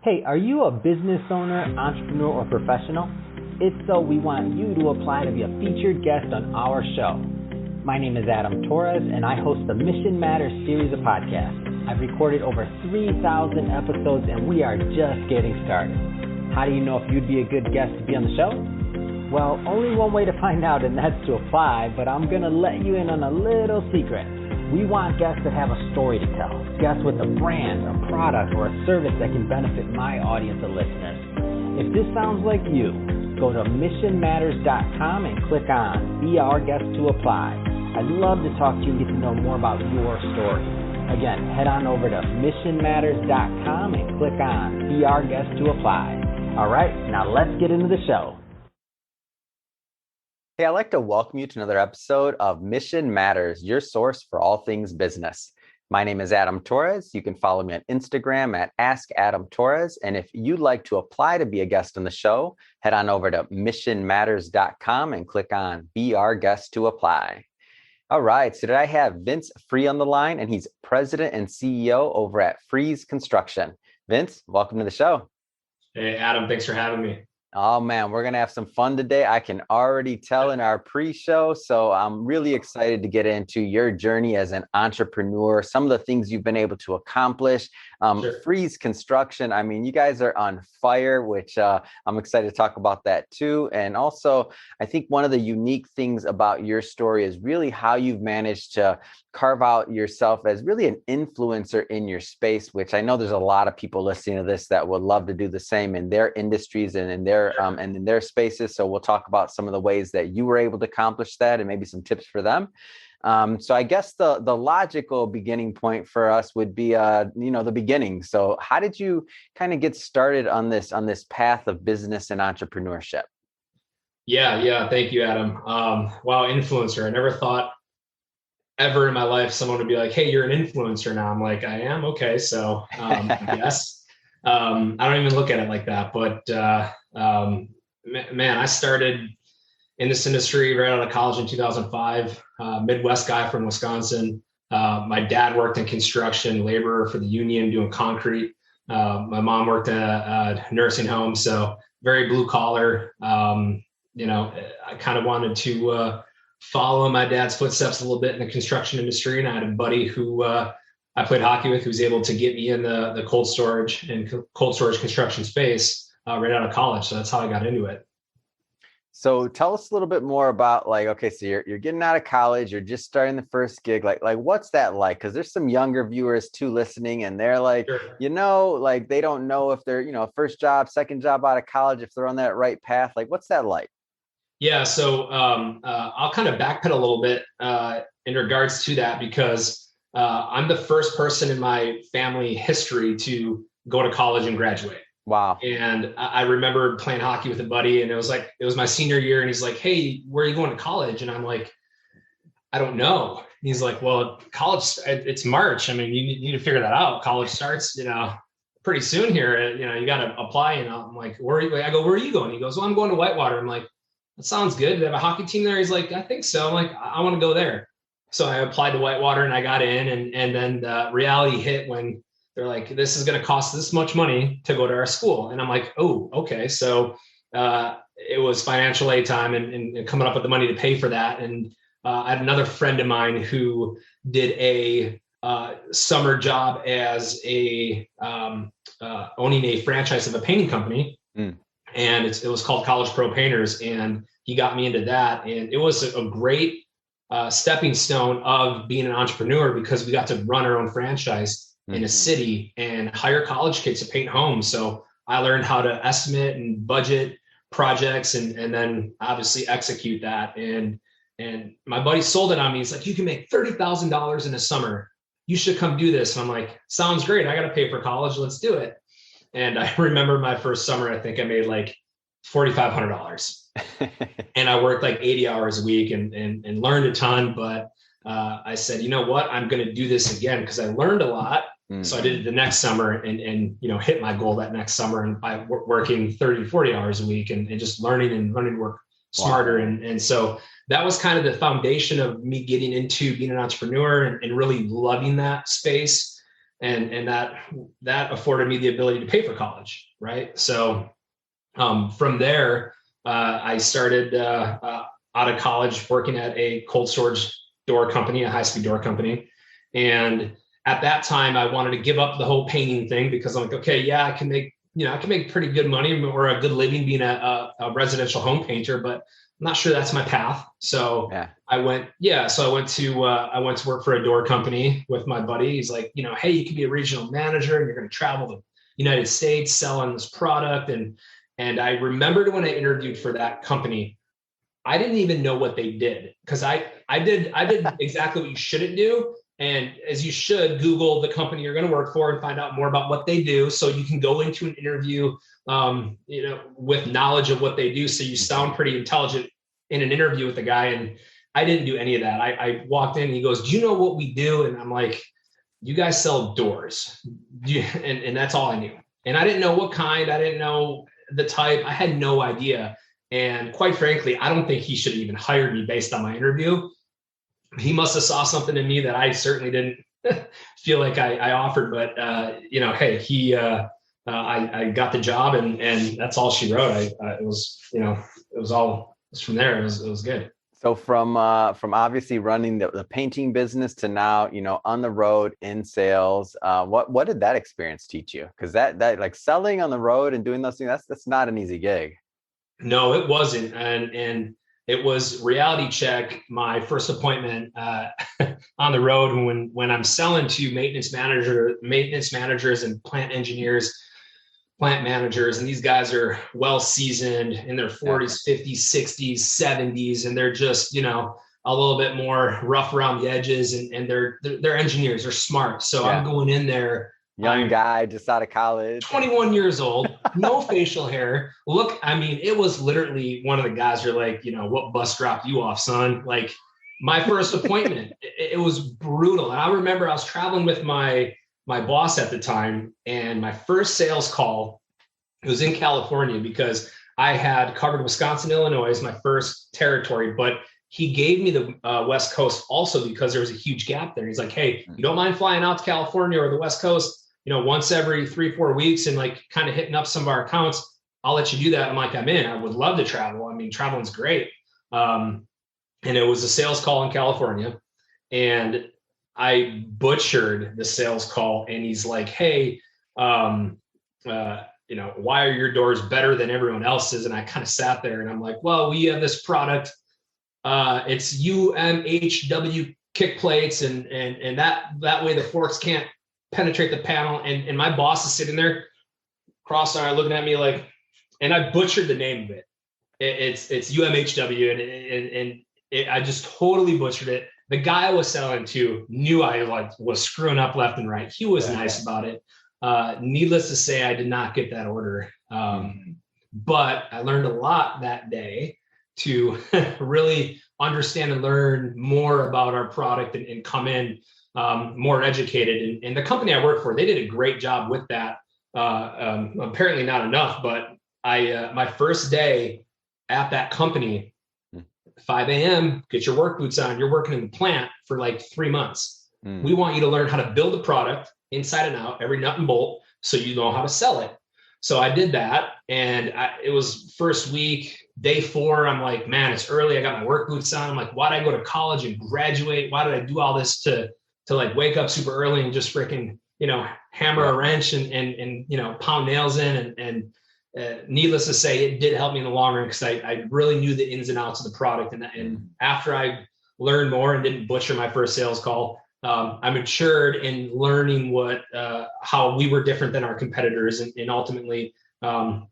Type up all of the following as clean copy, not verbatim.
Hey, are you a business owner, entrepreneur, or professional? If so, we want you to apply to be a featured guest on our show. My name is Adam Torres, and I host the Mission Matters series of podcasts. I've recorded over 3,000 episodes, and we are just getting started. How do you know if you'd be a good guest to be on the show? Well, only one way to find out, and that's to apply, but I'm going to let you in on a little secret. We want guests that have a story to tell, guests with a brand, a product, or a service that can benefit my audience of listeners. If this sounds like you, go to missionmatters.com and click on Be Our Guest to apply. I'd love to talk to you and get to know more about your story. Again, head on over to missionmatters.com and click on Be Our Guest to apply. All right, now let's get into the show. Hey, I'd like to welcome you to another episode of Mission Matters, your source for all things business. My name is Adam Torres. You can follow me on Instagram at AskAdamTorres. And if you'd like to apply to be a guest on the show, head on over to missionmatters.com and click on Be Our Guest to apply. All right, so today I have Vince Free on the line, and he's president and CEO over at Freeze Construction. Vince, welcome to the show. Hey, Adam, thanks for having me. Oh man, we're going to have some fun today. I can already tell in our pre-show. So I'm really excited to get into your journey as an entrepreneur, some of the things you've been able to accomplish. Sure. Freeze Construction, I mean, you guys are on fire, which I'm excited to talk about that too. And also, I think one of the unique things about your story is really how you've managed to carve out yourself as really an influencer in your space, which I know there's a lot of people listening to this that would love to do the same in their industries and in their spaces. So we'll talk about some of the ways that you were able to accomplish that and maybe some tips for them. So I guess the logical beginning point for us would be, the beginning. So how did you kind of get started on this path of business and entrepreneurship? Yeah. Thank you, Adam. Wow. Influencer. I never thought ever in my life someone would be like, hey, you're an influencer now. I'm like, I am. Okay. So I guess I don't even look at it like that, but man, I started in this industry right out of college in 2005, Midwest guy from Wisconsin. My dad worked in construction, laborer for the union doing concrete. My mom worked in a nursing home. So very blue collar. I kind of wanted to follow my dad's footsteps a little bit in the construction industry. And I had a buddy who I played hockey with who was able to get me in the cold storage construction space right out of college. So that's how I got into it. So tell us a little bit more about so you're getting out of college, you're just starting the first gig. Like what's that like? Because there's some younger viewers too listening, and they're like, Sure. They don't know if they're, first job, second job out of college, if they're on that right path. Like, what's that like? Yeah. So I'll kind of backpedal a little bit in regards to that because I'm the first person in my family history to go to college and graduate. Wow. And I remember playing hockey with a buddy, and it was my senior year, and he's like, hey, where are you going to college? And I'm like, I don't know. He's like, well, college, it's March. I mean, you need to figure that out. College starts, pretty soon here. You got to apply. And I'm like, where are you? I go, where are you going? He goes, well, I'm going to Whitewater. I'm like, that sounds good. They have a hockey team there. He's like, I think so. I'm like, I want to go there. So I applied to Whitewater and I got in, and then the reality hit when they're like, this is going to cost this much money to go to our school. And I'm like, oh, okay. So it was financial aid time and coming up with the money to pay for that. And I had another friend of mine who did a summer job as owning a franchise of a painting company. And it was called College Pro Painters. And he got me into that. And it was a great stepping stone of being an entrepreneur because we got to run our own franchise in a city and hire college kids to paint homes. So I learned how to estimate and budget projects and then obviously execute that. And my buddy sold it on me. He's like, you can make $30,000 in a summer. You should come do this. And I'm like, sounds great. I got to pay for college. Let's do it. And I remember my first summer, I think I made like $4,500 and I worked like 80 hours a week and learned a ton. But I said, you know what, I'm going to do this again because I learned a lot. So I did it the next summer and hit my goal that next summer and by working 30, 40 hours a week and just learning to work smarter. Wow. And so that was kind of the foundation of me getting into being an entrepreneur and really loving that space. and that afforded me the ability to pay for college, right? So from there, I started out of college working at a cold storage door company, a high-speed door company. And at that time, I wanted to give up the whole painting thing because I'm like, okay, yeah, I can make pretty good money or a good living being a residential home painter, but I'm not sure that's my path. So yeah. I went to work for a door company with my buddy. He's like, hey, you can be a regional manager and you're going to travel the United States selling this product. And I remembered when I interviewed for that company, I didn't even know what they did because I did exactly what you shouldn't do. And as you should, Google the company you're going to work for and find out more about what they do, so you can go into an interview, with knowledge of what they do. So you sound pretty intelligent in an interview with the guy. And I didn't do any of that. I walked in and he goes, "Do you know what we do?" And I'm like, "You guys sell doors." And that's all I knew. And I didn't know what kind. I didn't know the type. I had no idea. And quite frankly, I don't think he should have even hired me based on my interview. He must have saw something in me that I certainly didn't feel like I offered, but I got the job and that's all she wrote. It was from there. It was good. So from obviously running the painting business to now, on the road in sales, what did that experience teach you? Because that like selling on the road and doing those things, that's not an easy gig. No, it wasn't. And it was reality check. My first appointment on the road when I'm selling to maintenance managers and plant engineers, plant managers, and these guys are well seasoned in their 40s, 50s, 60s, 70s, and they're just a little bit more rough around the edges, and they're engineers, they're smart. So I'm going in there. Young guy just out of college, 21 years old, no facial hair. Look, I mean, it was literally one of the guys are like, "What bus dropped you off, son?" Like my first appointment, it was brutal. And I remember I was traveling with my boss at the time, and my first sales call, it was in California because I had covered Wisconsin, Illinois as my first territory, but he gave me the West Coast also because there was a huge gap there. He's like, "Hey, you don't mind flying out to California or the West Coast, once every 3-4 weeks and like kind of hitting up some of our accounts? I'll let you do that." I'm like, "I'm in. I would love to travel. I mean, traveling's great." And it was a sales call in California, and I butchered the sales call. And he's like, "Hey, why are your doors better than everyone else's?" And I kind of sat there and I'm like, "Well, we have this product. It's UMHW kick plates, and that way the forks can't penetrate the panel." And my boss is sitting there cross-eyed looking at me like, and I butchered the name of it. It's UMHW, and I just totally butchered it. The guy I was selling to knew I was screwing up left and right. He was nice about it. Needless to say, I did not get that order. But I learned a lot that day to really understand and learn more about our product and come in more educated. And the company I work for, they did a great job with that. Apparently not enough, but my first day at that company, 5 a.m., get your work boots on. You're working in the plant for like 3 months. We want you to learn how to build a product inside and out, every nut and bolt, so you know how to sell it. So I did that, and it was first week, day 4. I'm like, man, it's early. I got my work boots on. I'm like, why did I go to college and graduate? Why did I do all this to like wake up super early and just freaking, hammer a wrench and pound nails in? And needless to say, it did help me in the long run because I really knew the ins and outs of the product. And after I learned more and didn't butcher my first sales call, I matured in learning how we were different than our competitors, and ultimately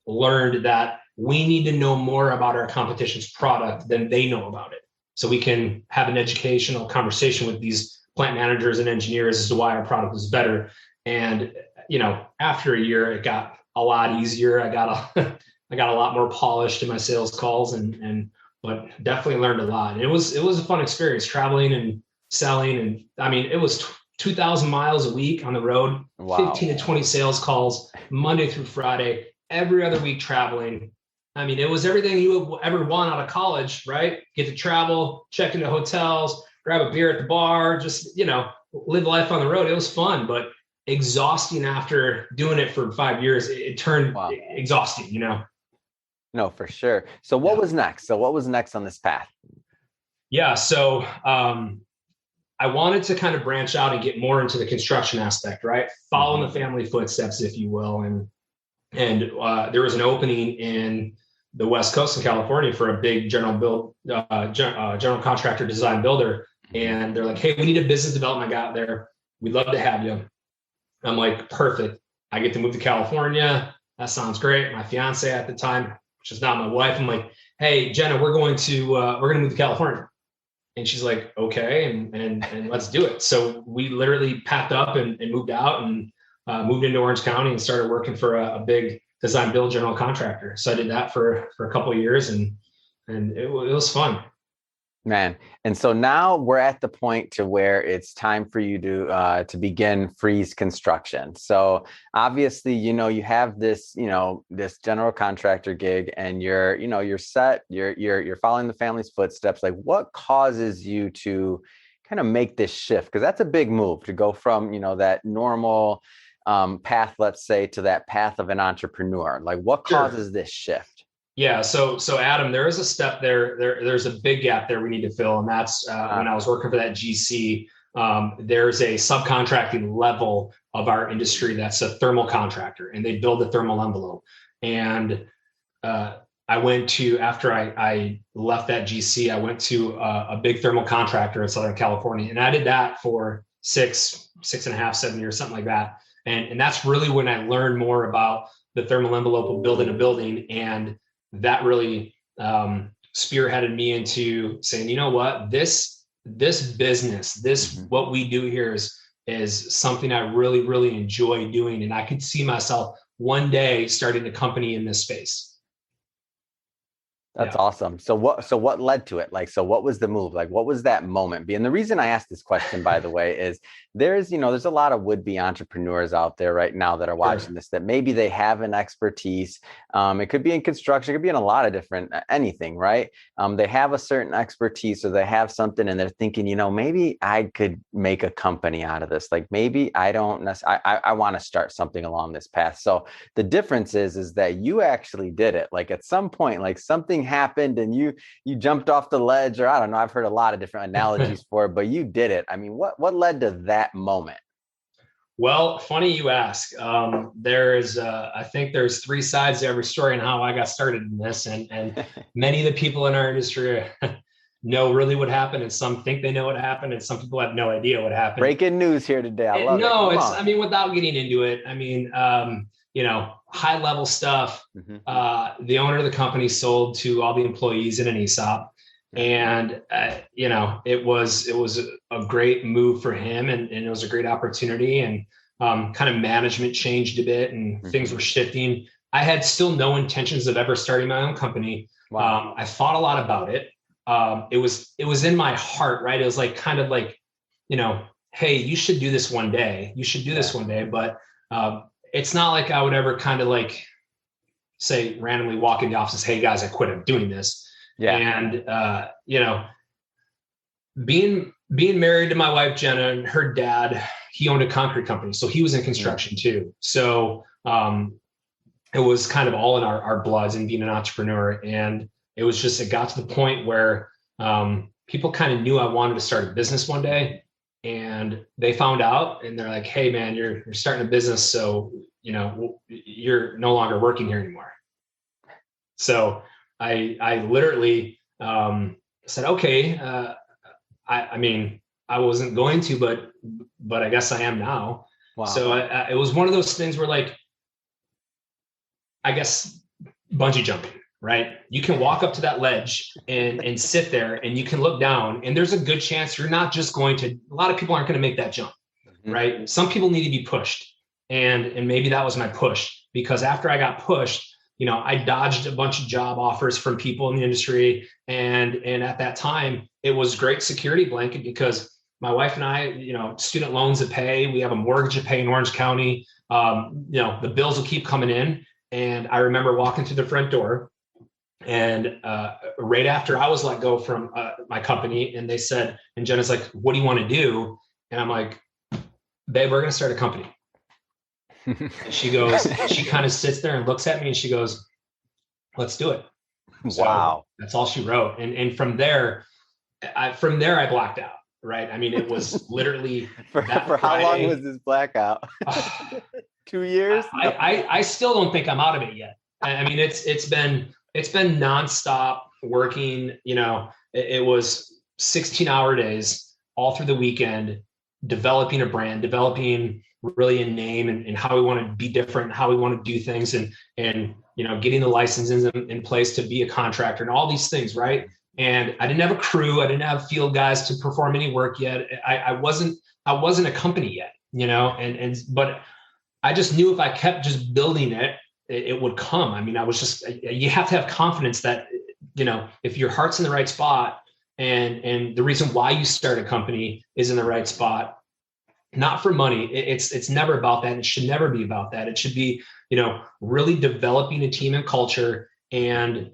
learned that we need to know more about our competition's product than they know about it. So we can have an educational conversation with these plant managers and engineers as to why our product was better. And, after a year, it got a lot easier. I got a lot more polished in my sales calls but definitely learned a lot. And it was a fun experience traveling and selling. And I mean, it was 2,000 miles a week on the road, 15 to 20 sales calls, Monday through Friday, every other week traveling. I mean, it was everything you would ever want out of college, right? Get to travel, check into hotels, grab a beer at the bar, just, live life on the road. It was fun, but exhausting after doing it for 5 years. It turned exhausting, you know? No, for sure. So what was next? So what was next on this path? Yeah. So I wanted to kind of branch out and get more into the construction aspect, right? Follow in the family footsteps, if you will. And there was an opening in the West Coast in California for a big general contractor design builder. And they're like, hey, we need a business development guy out there. We'd love to have you. I'm like, perfect. I get to move to California. That sounds great. My fiance at the time, which is not my wife, I'm like, hey, Jenna, we're going to move to California. And she's like, okay, and let's do it. So we literally packed up and moved out and moved into Orange County and started working for a big design build general contractor. So I did that for a couple of years, and it was fun. Man. And so now we're at the point to where it's time for you to begin Freeze Construction. So obviously, you know, you have this, you know, this general contractor gig, and you're set, you're following the family's footsteps. Like, what causes you to kind of make this shift? Because that's a big move to go from, you know, that normal path, let's say, to that path of an entrepreneur. Like, what causes this shift? Yeah. So Adam, there is a step there's a big gap there we need to fill. And that's when I was working for that GC, there's a subcontracting level of our industry that's a thermal contractor, and they build a thermal envelope. And I went to, after I left that GC, I went to a big thermal contractor in Southern California, and I did that for 6.5, 7 years, something like that. And that's really when I learned more about the thermal envelope of building a building. And that really spearheaded me into saying, you know what, this business, what we do here is something I really, really enjoy doing. And I could see myself one day starting a company in this space. That's awesome. So what led to it? Like, so what was the move? Like, what was that moment? And the reason I asked this question, by the way, is there's a lot of would-be entrepreneurs out there right now that are watching this, that maybe they have an expertise. It could be in construction, it could be in a lot of different, anything, right? They have a certain expertise, or they have something, and they're thinking, you know, maybe I could make a company out of this. Like, maybe I don't necessarily, I want to start something along this path. So the difference is that you actually did it. Like, at some point, like, something happened and you jumped off the ledge, or I don't know, I've heard a lot of different analogies for it, but you did it. I mean, what led to that moment? Well, funny you ask. I think there's three sides to every story and how I got started in this, and many of the people in our industry know really what happened, and some think they know what happened, and some people have no idea what happened. Breaking news here today. I love it. No, I mean, without getting into it, I mean, high level stuff. The owner of the company sold to all the employees in an ESOP. And, it was a great move for him, and it was a great opportunity, and kind of management changed a bit, and things were shifting. I had still no intentions of ever starting my own company. Wow. I thought a lot about it. It was in my heart, right? It was like, kind of like, hey, you should do this one day. You should do this one day. But it's not like I would ever kind of like say randomly walk in the office, hey guys, I quit, I'm doing this. Yeah. And, being married to my wife, Jenna, and her dad, he owned a concrete company. So he was in construction too. So it was kind of all in our bloods, and being an entrepreneur. And it was just, it got to the point where people kind of knew I wanted to start a business one day, and they found out, and they're like, hey man, you're starting a business. So, you're no longer working here anymore. So I literally said, okay, I mean, I wasn't going to, but I guess I am now. Wow. So it was one of those things where, like, I guess bungee jumping, right? You can walk up to that ledge and sit there, and you can look down, and there's a good chance you're not just going to, a lot of people aren't going to make that jump, right? Some people need to be pushed. And maybe that was my push, because after I got pushed, I dodged a bunch of job offers from people in the industry. And at that time, it was great security blanket, because my wife and I, student loans to pay, we have a mortgage to pay in Orange County. The bills will keep coming in. And I remember walking through the front door, and right after I was let go from my company, and they said, and Jenna's like, what do you want to do? And I'm like, babe, we're going to start a company. And she goes, she kind of sits there and looks at me and she goes, let's do it. So Wow. that's all she wrote. And from there, I blacked out. Right. I mean, it was literally for how long was this blackout? 2 years? I still don't think I'm out of it yet. I mean, it's been nonstop working. You know, it was 16-hour days all through the weekend, developing a brand, developing really a name and how we want to be different, how we want to do things, and you know, getting the licenses in place to be a contractor and all these things, right? And I didn't have a crew, I didn't have field guys to perform any work yet. I wasn't a company yet, you know, but I just knew if I kept just building it, it would come. I mean, you have to have confidence that, you know, if your heart's in the right spot and the reason why you start a company is in the right spot, not for money. It's never about that. And it should never be about that. It should be, you know, really developing a team and culture and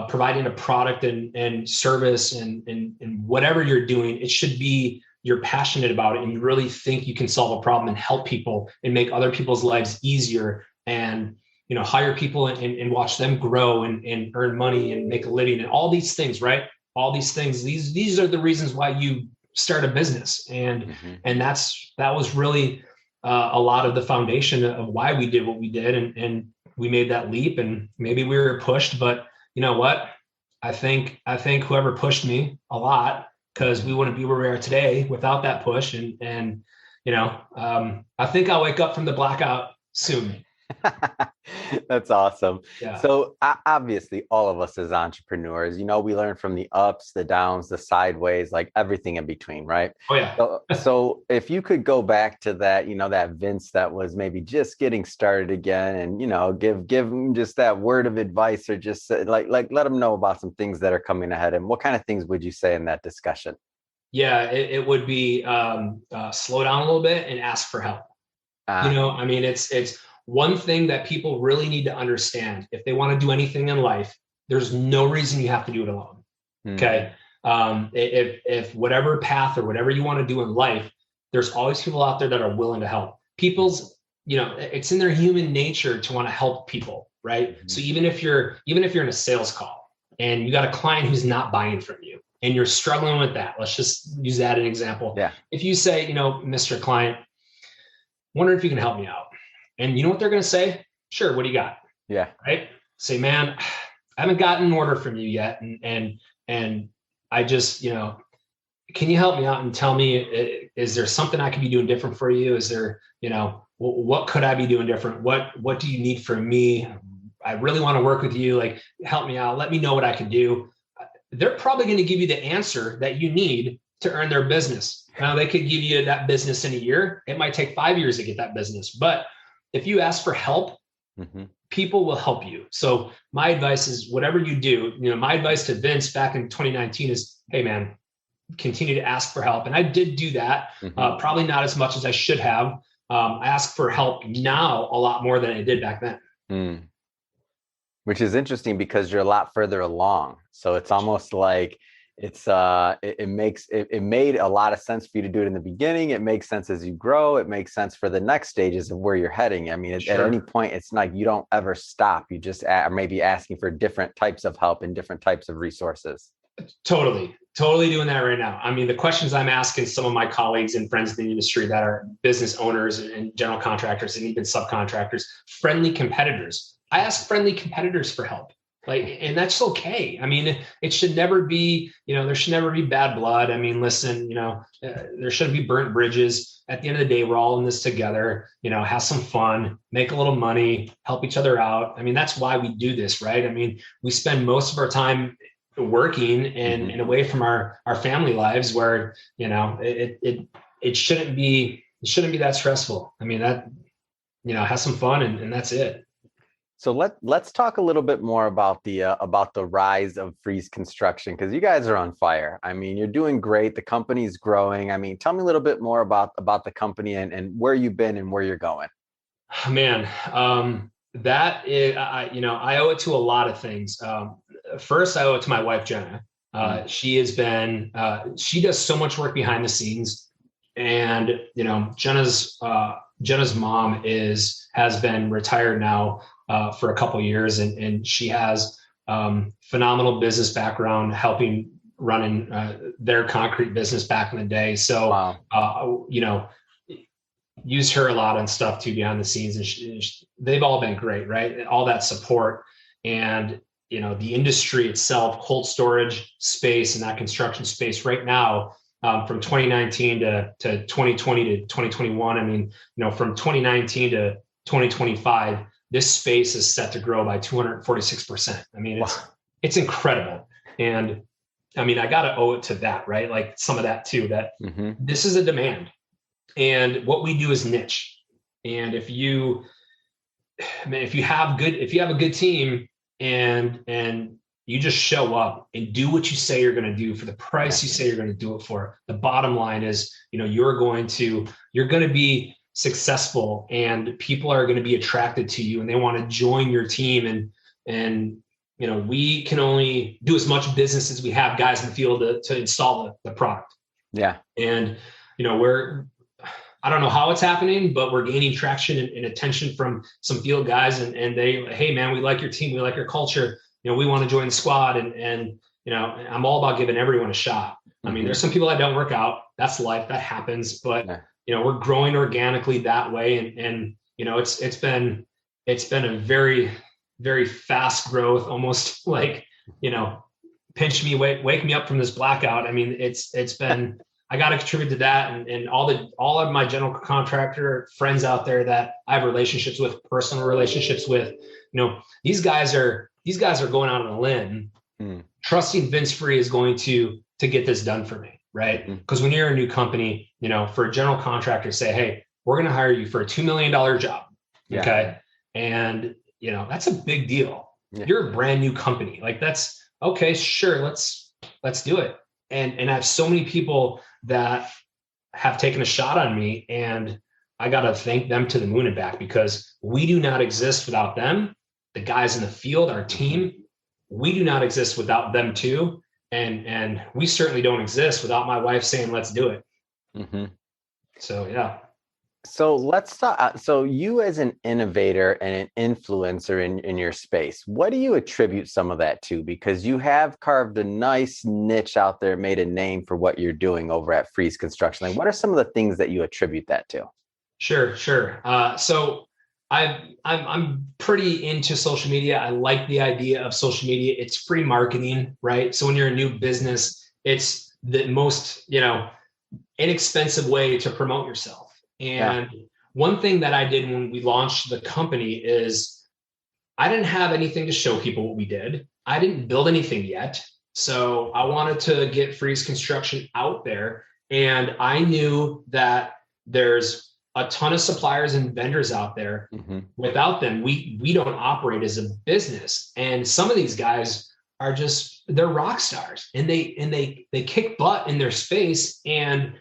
providing a product and service and whatever you're doing. It should be, you're passionate about it and you really think you can solve a problem and help people and make other people's lives easier, and, you know, hire people and watch them grow and earn money and make a living and all these things, right? All these things, these are the reasons why you start a business. And that was really a lot of the foundation of why we did what we did. And we made that leap, and maybe we were pushed, but you know what? I think whoever pushed me a lot, because we wouldn't be where we are today without that push. And you know, I think I'll wake up from the blackout soon. That's awesome. Yeah. So obviously all of us as entrepreneurs, you know, we learn from the ups, the downs, the sideways, like everything in between, right? Oh yeah. So if you could go back to that, you know, that Vince that was maybe just getting started again, and, you know, give him just that word of advice, or just like let him know about some things that are coming ahead, and what kind of things would you say in that discussion? Yeah, it would be slow down a little bit and ask for help. You know, I mean, it's one thing that people really need to understand. If they want to do anything in life, there's no reason you have to do it alone. Okay. If whatever path or whatever you want to do in life, there's always people out there that are willing to help. People's, you know, it's in their human nature to want to help people, right? So even if you're in a sales call and you got a client who's not buying from you and you're struggling with that, let's just use that as an example. Yeah. If you say, you know, Mr. Client, wonder if you can help me out. And you know what they're going to say? Sure. What do you got? Yeah. Right. Say, man, I haven't gotten an order from you yet. And I just, you know, can you help me out and tell me, is there something I could be doing different for you? Is there, you know, what could I be doing different? What do you need from me? I really want to work with you. Like, help me out. Let me know what I can do. They're probably going to give you the answer that you need to earn their business. Now, they could give you that business in a year. It might take 5 years to get that business, but if you ask for help, people will help you. So my advice is, whatever you do, you know, my advice to Vince back in 2019 is, hey man, continue to ask for help. And I did do that, probably not as much as I should have. I ask for help now a lot more than I did back then. Which is interesting because you're a lot further along. So it's almost like it made a lot of sense for you to do it in the beginning. It makes sense as you grow. It makes sense for the next stages of where you're heading. I mean, at any point, it's like you don't ever stop. You just are maybe asking for different types of help and different types of resources. Totally doing that right now. I mean, the questions I'm asking some of my colleagues and friends in the industry that are business owners and general contractors and even subcontractors, friendly competitors. I ask friendly competitors for help. And that's okay. I mean, it should never be, you know, there should never be bad blood. I mean, listen, you know, there shouldn't be burnt bridges. At the end of the day, we're all in this together, you know, have some fun, make a little money, help each other out. I mean, that's why we do this, right? I mean, we spend most of our time working and away from our family lives, where, you know, it shouldn't be that stressful. I mean, that, you know, have some fun and that's it. So let's talk a little bit more about the rise of Freeze Construction, because you guys are on fire. I mean, you're doing great. The company's growing. I mean, tell me a little bit more about the company and where you've been and where you're going. Man, that is, I owe it to a lot of things. First, I owe it to my wife, Jenna. She does so much work behind the scenes, and, you know, Jenna's Jenna's mom has been retired now for a couple of years, and she has phenomenal business background, helping running their concrete business back in the day. So, wow. Use her a lot on stuff too behind the scenes, and they've all been great, right? All that support, and the industry itself, cold storage space and that construction space right now, from 2019 to 2020 to 2021. I mean, from 2019 to 2025, this space is set to grow by 246%. I mean, it's incredible. And I mean, I got to owe it to that, right? Like some of that too, that this is a demand. And what we do is niche. And if you have a good team and you just show up and do what you say you're going to do for the price you say you're going to do it for, the bottom line is, you're going to be successful, and people are going to be attracted to you, and they want to join your team. And we can only do as much business as we have guys in the field to install the product. Yeah. And, I don't know how it's happening, but we're gaining traction and attention from some field guys, and they, hey man, we like your team. We like your culture. We want to join the squad. And I'm all about giving everyone a shot. I mean, there's some people that don't work out. That's life, that happens, but we're growing organically that way. And it's been a very, very fast growth, almost like, pinch me, wake me up from this blackout. I mean, it's been, I got to contribute to that, and all of my general contractor friends out there that I have relationships with, personal relationships with, these guys are going out on a limb, trusting Vince Free is going to get this done for me, right? Because when you're a new company, for a general contractor to say, hey, we're going to hire you for a $2 million job, okay, and that's a big deal. You're a brand new company, like that's okay, sure, let's do it. And I have so many people that have taken a shot on me, and I got to thank them to the moon and back, because we do not exist without them. The guys in the field, our team, we do not exist without them too. And we certainly don't exist without my wife saying, let's do it. So, yeah. So let's talk. So you as an innovator and an influencer in your space, what do you attribute some of that to? Because you have carved a nice niche out there, made a name for what you're doing over at Freeze Construction. Like, what are some of the things that you attribute that to? Sure. So I'm pretty into social media. I like the idea of social media. It's free marketing, right? So when you're a new business, it's the most, inexpensive way to promote yourself. And one thing that I did when we launched the company is I didn't have anything to show people what we did. I didn't build anything yet. So I wanted to get Freeze Construction out there. And I knew that there's a ton of suppliers and vendors out there. Without them, we don't operate as a business. And some of these guys are they're rock stars, and they kick butt in their space. And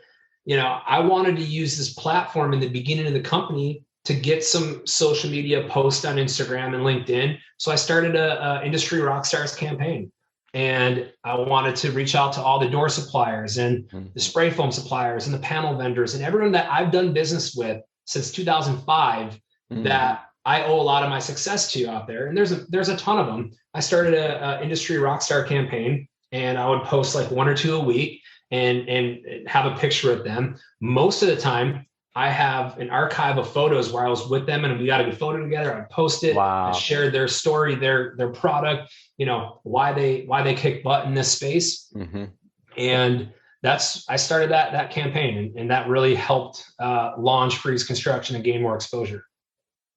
I wanted to use this platform in the beginning of the company to get some social media posts on Instagram and LinkedIn. So I started a Industry Rockstars campaign, and I wanted to reach out to all the door suppliers and the spray foam suppliers and the panel vendors and everyone that I've done business with since 2005 that I owe a lot of my success to out there. And there's a ton of them. I started a Industry Rockstar campaign, and I would post like 1 or 2 a week and have a picture of them. Most of the time, I have an archive of photos where I was with them and we got a good photo together. I post it, I shared their story, their product, why they kick butt in this space. And I started that campaign, and that really helped launch Freeze Construction and gain more exposure.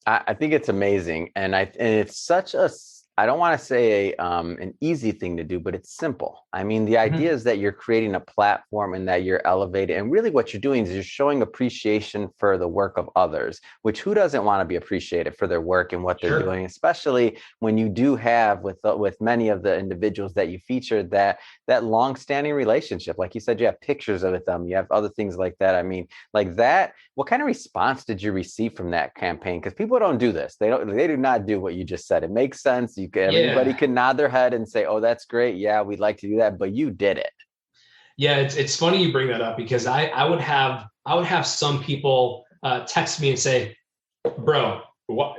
I think it's amazing. And it's such I don't want to say an easy thing to do, but it's simple. I mean, the idea is that you're creating a platform and that you're elevated. And really what you're doing is you're showing appreciation for the work of others, which who doesn't want to be appreciated for their work and what they're doing, especially when you do have with many of the individuals that you featured that long-standing relationship. Like you said, you have pictures of them, you have other things like that. I mean, like that, what kind of response did you receive from that campaign? Because people don't do this. They do not do what you just said. It makes sense. Everybody can nod their head and say, oh, that's great. Yeah, we'd like to do that. But you did it. Yeah, it's funny you bring that up, because I would have some people text me and say, bro, what,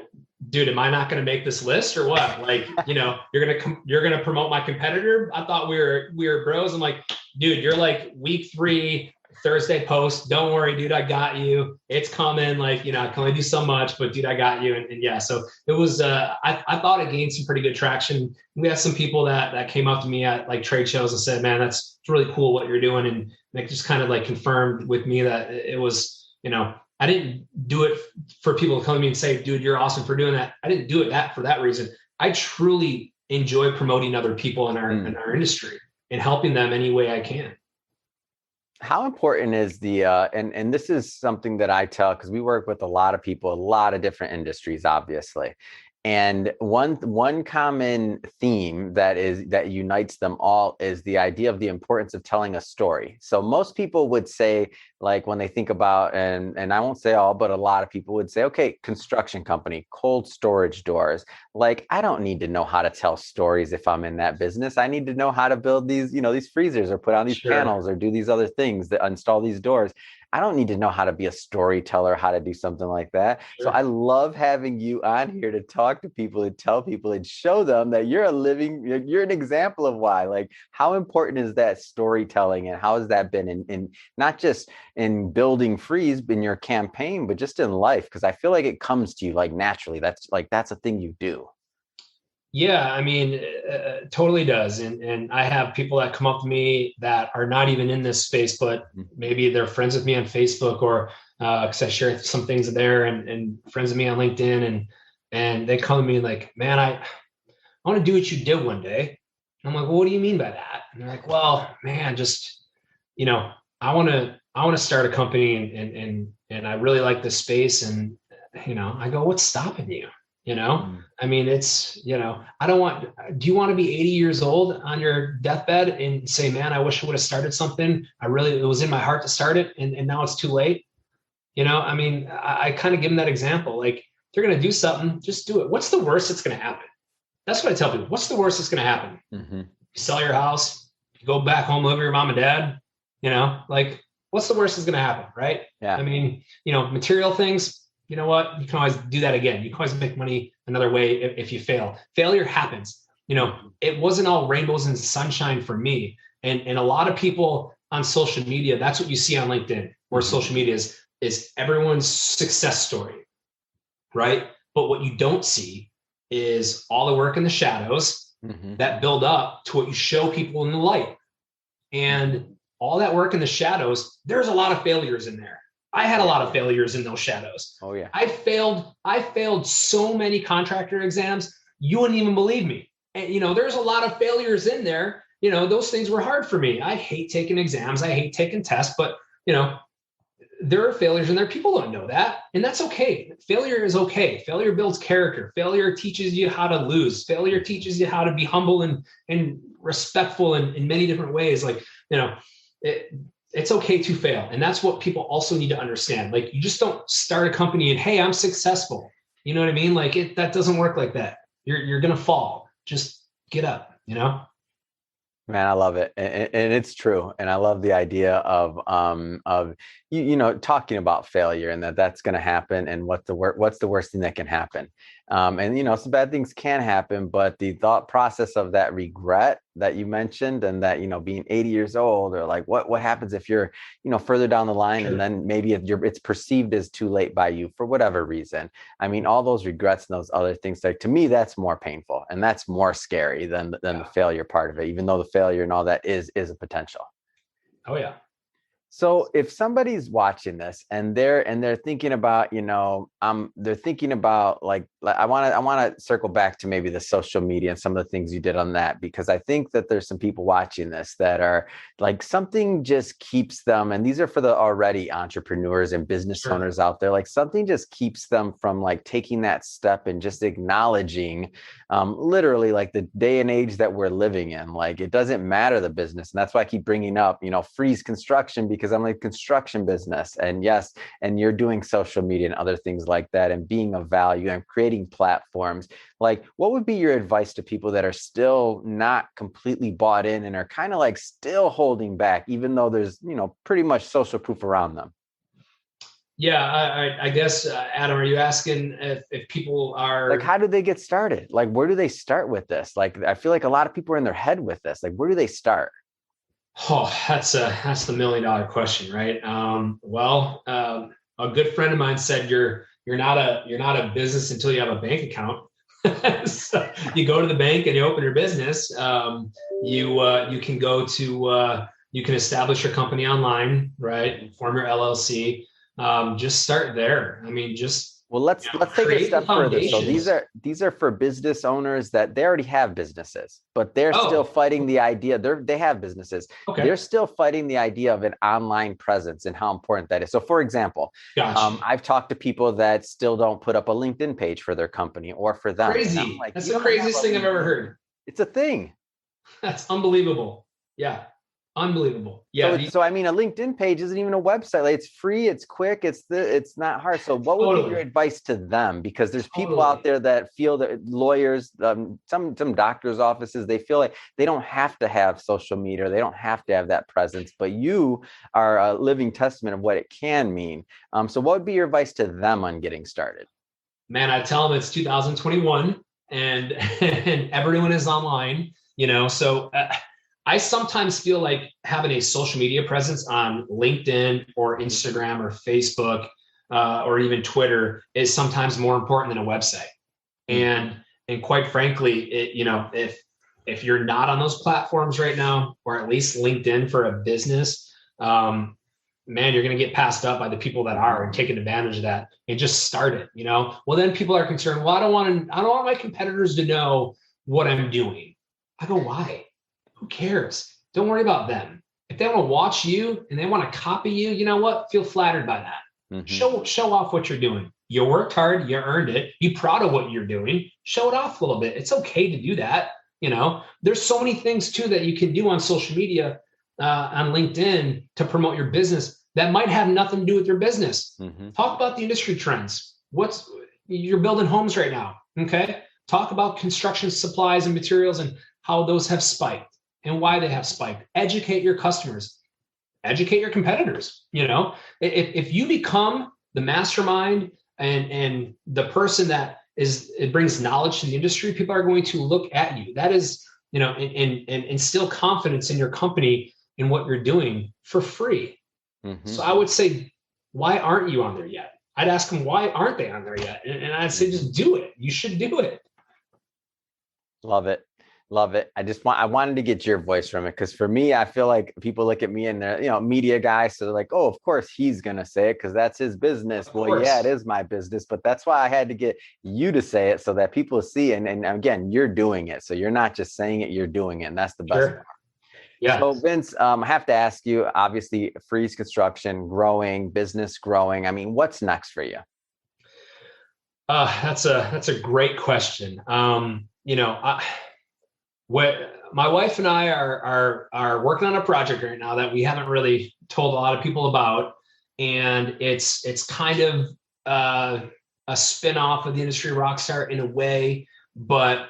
dude, am I not going to make this list or what? Like, you're going to promote my competitor. I thought we were bros. I'm like, dude, you're like week 3, Thursday post. Don't worry, dude, I got you. It's coming. Like, I can only do so much, but dude, I got you. And yeah, so it was, I thought it gained some pretty good traction. We had some people that came up to me at like trade shows and said, man, it's really cool what you're doing. And it just kind of like confirmed with me that it was, I didn't do it for people to come to me and say, dude, you're awesome for doing that. I didn't do it for that reason. I truly enjoy promoting other people in our industry and helping them any way I can. How important is the, and this is something that I tell, because we work with a lot of people, a lot of different industries, obviously. And one common theme that unites them all is the idea of the importance of telling a story. So most people would say, like when they think about, and I won't say all, but a lot of people would say, okay, construction company, cold storage doors. Like, I don't need to know how to tell stories if I'm in that business. I need to know how to build these, these freezers or put on these panels or do these other things that install these doors. I don't need to know how to be a storyteller, how to do something like that. Sure. So I love having you on here to talk to people and tell people and show them that you're an example of why. Like, how important is that storytelling, and how has that been in not just in building Freeze in your campaign, but just in life? Because I feel like it comes to you like naturally. That's a thing you do. Yeah, I mean, totally does. And I have people that come up to me that are not even in this space, but maybe they're friends with me on Facebook, or because I share some things there, and friends of me on LinkedIn, and they come to me like, man, I want to do what you did one day. And I'm like, well, what do you mean by that? And they're like, well, man, just, I want to start a company, and I really like this space. And, I go, what's stopping you? I mean, it's, do you want to be 80 years old on your deathbed and say, man, I wish I would have started something. It was in my heart to start it. And now it's too late. I mean, I kind of give them that example. Like, if they're going to do something, just do it. What's the worst that's going to happen? That's what I tell people. What's the worst that's going to happen? Mm-hmm. You sell your house, you go back home, live with your mom and dad, like, what's the worst that's going to happen? Right. Yeah. I mean, material things, you know what? You can always do that again. You can always make money another way if you fail. Failure happens. It wasn't all rainbows and sunshine for me. And a lot of people on social media, that's what you see on LinkedIn, where social media is everyone's success story, right? But what you don't see is all the work in the shadows that build up to what you show people in the light. And all that work in the shadows, there's a lot of failures in there. I had a lot of failures in those shadows. Oh yeah. I failed so many contractor exams. You wouldn't even believe me. And, there's a lot of failures in there. Those things were hard for me. I hate taking exams. I hate taking tests, but there are failures in there. People don't know that. And that's okay. Failure is okay. Failure builds character. Failure teaches you how to lose. Failure teaches you how to be humble and respectful in many different ways. Like, it's okay to fail. And that's what people also need to understand. Like, you just don't start a company and, hey, I'm successful. You know what I mean? Like, that doesn't work like that. You're going to fall. Just get up, Man, I love it. And it's true. And I love the idea of talking about failure, and that's going to happen, and what's the worst thing that can happen. And, some bad things can happen, but the thought process of that regret that you mentioned, and that, being 80 years old, or like, what happens if you're, further down the line, and then maybe it's perceived as too late by you for whatever reason. I mean, all those regrets and those other things, like, to me, that's more painful, and that's more scary than the failure part of it, even though the failure and all that is a potential. Oh yeah. So if somebody's watching this and they're thinking about, they're thinking about, like, I want to circle back to maybe the social media and some of the things you did on that, because I think that there's some people watching this that are like, something just keeps them, and these are for the already entrepreneurs and business owners out there, like, something just keeps them from like taking that step and just acknowledging literally, like, the day and age that we're living in. Like, it doesn't matter the business. And that's why I keep bringing up, Freeze Construction, because I'm like, construction business, and yes, and you're doing social media and other things like that, and being of value and creating platforms. Like, what would be your advice to people that are still not completely bought in and are kind of like still holding back, even though there's, pretty much social proof around them? Yeah, I guess, Adam, are you asking if people Like, are? how do they get started? Like, where do they start with this? Like, I feel like a lot of people are in their head with this. Like, where do they start? Oh, that's the $1 million question, right? A good friend of mine said you're not a business until you have a bank account. So you go to the bank and you open your business. You can go to you can establish your company online, right? Form your LLC. Just start there. I mean, just Well, let's take it a create the step further. So foundations. these are for business owners that they already have businesses, but they're still Oh, fighting the idea. They have businesses. They're okay, still fighting the idea of an online presence and how important that is. So, for example, gotcha. I've talked to people that still don't put up a LinkedIn page for their company or for them, and I'm Crazy. like, That's you the don't have craziest a thing I've ever LinkedIn. heard. It's a thing. That's unbelievable. Yeah, unbelievable. So Yeah, it's so I mean a LinkedIn page isn't even a website. Like it's free, it's quick, it's not hard. So what would be your totally, advice to them? Because there's people out totally. there that feel that lawyers, some doctors' offices, they feel like they don't have to have social media, they don't have to have that presence. But you are a living testament of what it can mean. So what would be your advice to them on getting started? Man, I tell them it's 2021 and and everyone is online, so I sometimes feel like having a social media presence on LinkedIn or Instagram or Facebook, or even Twitter is sometimes more important than a website. Mhm. And quite frankly, if you're not on those platforms right now, or at least LinkedIn for a business, man, you're going to get passed up by the people that Mhm. are and taking advantage of that and just start it. Well, then people are concerned, well, I don't want my competitors to know what I'm doing. I go, why? Who cares? Don't worry about them. If they want to watch you and they want to copy you, you know what? Feel flattered by that. Mhm. Show off what you're doing. You worked hard, you earned it. You proud of what you're doing. Show it off a little bit. It's okay to do that. There's so many things too that you can do on social media, on LinkedIn, to promote your business that might have nothing to do with your business. Mhm. Talk about the industry trends. You're building homes right now. Okay. Talk about construction supplies and materials and how those have spiked and why they have spiked. Educate your customers, educate your competitors. If you become the mastermind and the person that it brings knowledge to the industry, people are going to look at you. That is, and instill confidence in your company in what you're doing for free. So Mhm. I would say, why aren't you on there yet? I'd ask them, why aren't they on there yet? And I'd say, Mhm. just do it. You should do it. Love it. Love it. I wanted to get your voice from it because for me, I feel like people look at me and they're, media guys. So they're like, oh, of course he's going to say it because that's his business. Of Well, yeah, it course. is my business, but that's why I had to get you to say it so that people see. And again, you're doing it. So you're not just saying it, you're doing it. And that's the best part. Sure. Yeah. So Vince, I have to ask you, obviously Freeze Construction growing, business growing. I mean, what's next for you? That's a great question. What my wife and I are working on a project right now that we haven't really told a lot of people about, and it's kind of a spin-off of the industry Rockstar in a way, but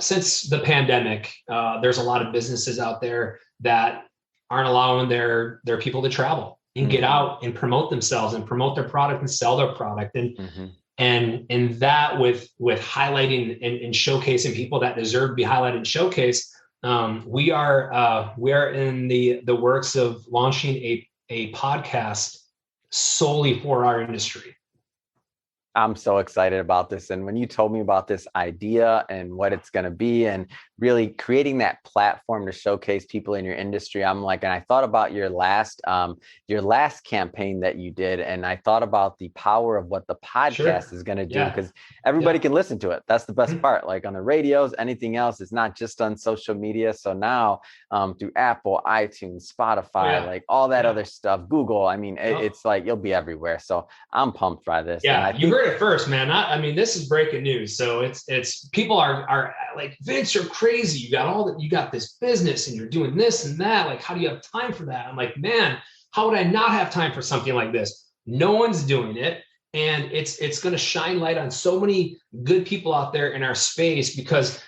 since the pandemic, there's a lot of businesses out there that aren't allowing their people to travel and get Mhm. out and promote themselves and promote their product and sell their product. and Mhm. and that with highlighting and showcasing people that deserve to be highlighted and showcased. We are in the works of launching a podcast solely for our industry. I'm so excited about this. And when you told me about this idea and what it's going to be and really creating that platform to showcase people in your industry, I'm like, and I thought about your last campaign that you did. And I thought about the power of what the podcast Sure. is going to do Yeah. because everybody Yeah. can listen to it. That's the best part. Like on the radios, anything else is not just on social media. So now through Apple, iTunes, Oh Spotify, yeah. like all that Yeah. other stuff, Google, I mean, Yep. it's like you'll be everywhere. So I'm pumped by this. And I Yeah, you think heard it first, man. I mean, this is breaking news. So it's people are like, Vince, you're crazy. You got this business and you're doing this and that. Like, how do you have time for that? I'm like, man, how would I not have time for something like this? No one's doing it. And it's going to shine light on so many good people out there in our space because,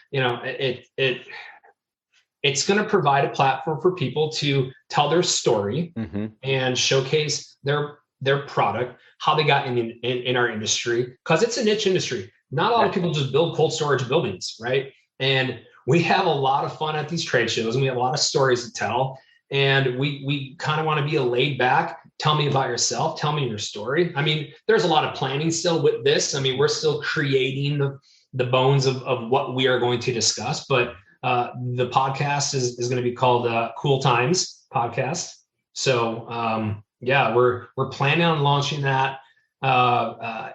it's going to provide a platform for people to tell their story Mhm. and showcase their product, how they got in our industry, because it's a niche industry. Not a lot of people just build cold storage buildings, right? And we have a lot of fun at these trade shows, and we have a lot of stories to tell. And we kind of want to be a laid back, tell me about yourself, tell me your story. I mean, there's a lot of planning still with this. I mean, we're still creating the bones of what we are going to discuss, but the podcast is going to be called Cool Times Podcast. So yeah, we're planning on launching that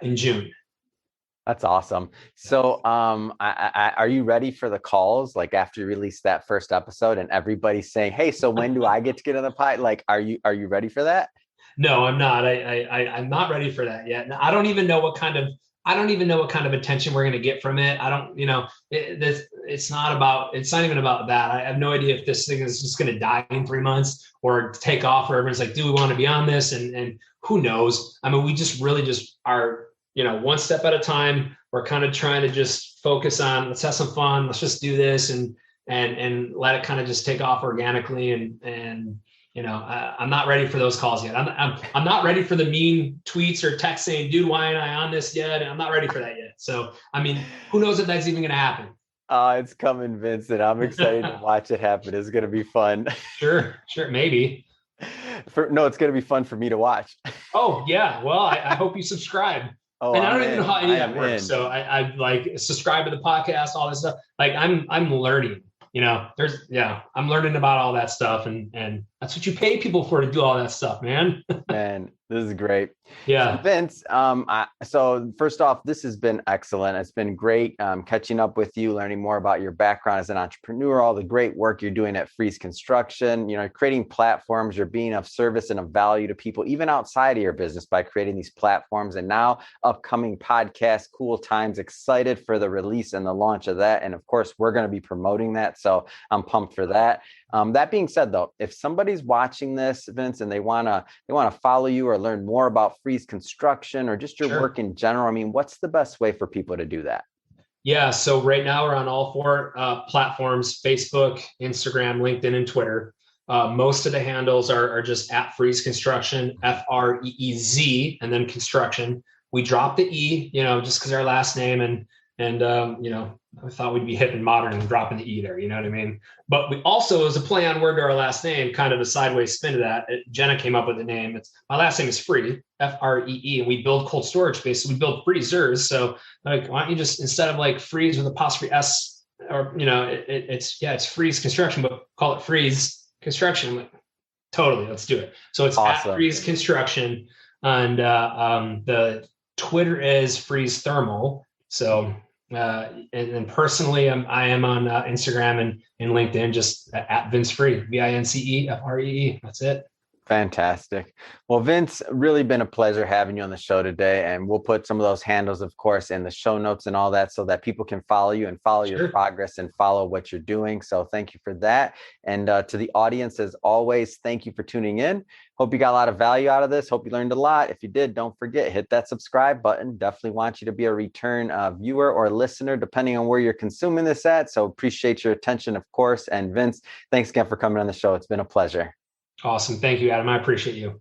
in June. That's awesome. So are you ready for the calls? Like after you release that first episode and everybody's saying, hey, so when do I get to get on the pod? Like, are you ready for that? No, I'm not. I'm not ready for that yet. I don't even know what kind of attention we're going to get from it. I don't, it's not even about that. I have no idea if this thing is just going to die in 3 months or take off, or everyone's like, do we want to be on this? And who knows? I mean, we just really just are, one step at a time. We're kind of trying to just focus on, let's have some fun. Let's just do this and let it kind of just take off organically. And I'm not ready for those calls yet. I'm not ready for the mean tweets or texts saying, dude, why aren't I on this yet? I'm not ready for that yet. So, I mean, who knows if that's even going to happen? It's coming, Vincent. I'm excited to watch it happen. It's going to be fun. Sure. Maybe. It's going to be fun for me to watch. Oh yeah. Well, I hope you subscribe. Oh, and I don't even know how any of that works. So I like subscribe to the podcast, all this stuff. Like I'm learning, I'm learning about all that stuff, and that's what you pay people for, to do all that stuff, man. Man, this is great. Yeah. So Vince, so first off, this has been excellent. It's been great catching up with you, learning more about your background as an entrepreneur, all the great work you're doing at Freeze Construction, creating platforms, you're being of service and of value to people, even outside of your business, by creating these platforms. And now upcoming podcast, Cool Times, excited for the release and the launch of that. And of course, we're going to be promoting that. So I'm pumped for that. That being said, though, if somebody's watching this, Vince, and they want to follow you or learn more about Freeze Construction or just your work in general, I mean, what's the best way for people to do that? Yeah. So right now we're on all 4 platforms: Facebook, Instagram, LinkedIn, and Twitter. Most of the handles are just at Freeze Construction, FREEZ, and then construction. We dropped the E, just because our last name, and I thought we'd be hip and modern and dropping the E there, you know what I mean? But we also, as a play on word to our last name, kind of a sideways spin to that, Jenna came up with the name. My last name is Free, F-R-E-E, and we build cold storage space. So we build freezers. So like, why don't you just, instead of like freeze with apostrophe S, or, it's Freeze Construction, but call it Freeze Construction. I'm like, totally, let's do it. So it's awesome. At Freeze Construction, and the Twitter is Freeze Thermal. So, and personally, I am on Instagram and LinkedIn, just at Vince Free, VINCEFREE. That's it. Fantastic. Well, Vince, really been a pleasure having you on the show today. And we'll put some of those handles, of course, in the show notes and all that, so that people can follow you and follow your progress and follow what you're doing. So thank you for that. And to the audience, as always, thank you for tuning in. Hope you got a lot of value out of this. Hope you learned a lot. If you did, don't forget, hit that subscribe button. Definitely want you to be a return viewer or listener, depending on where you're consuming this at. So appreciate your attention, of course. And Vince, thanks again for coming on the show. It's been a pleasure. Awesome. Thank you, Adam. I appreciate you.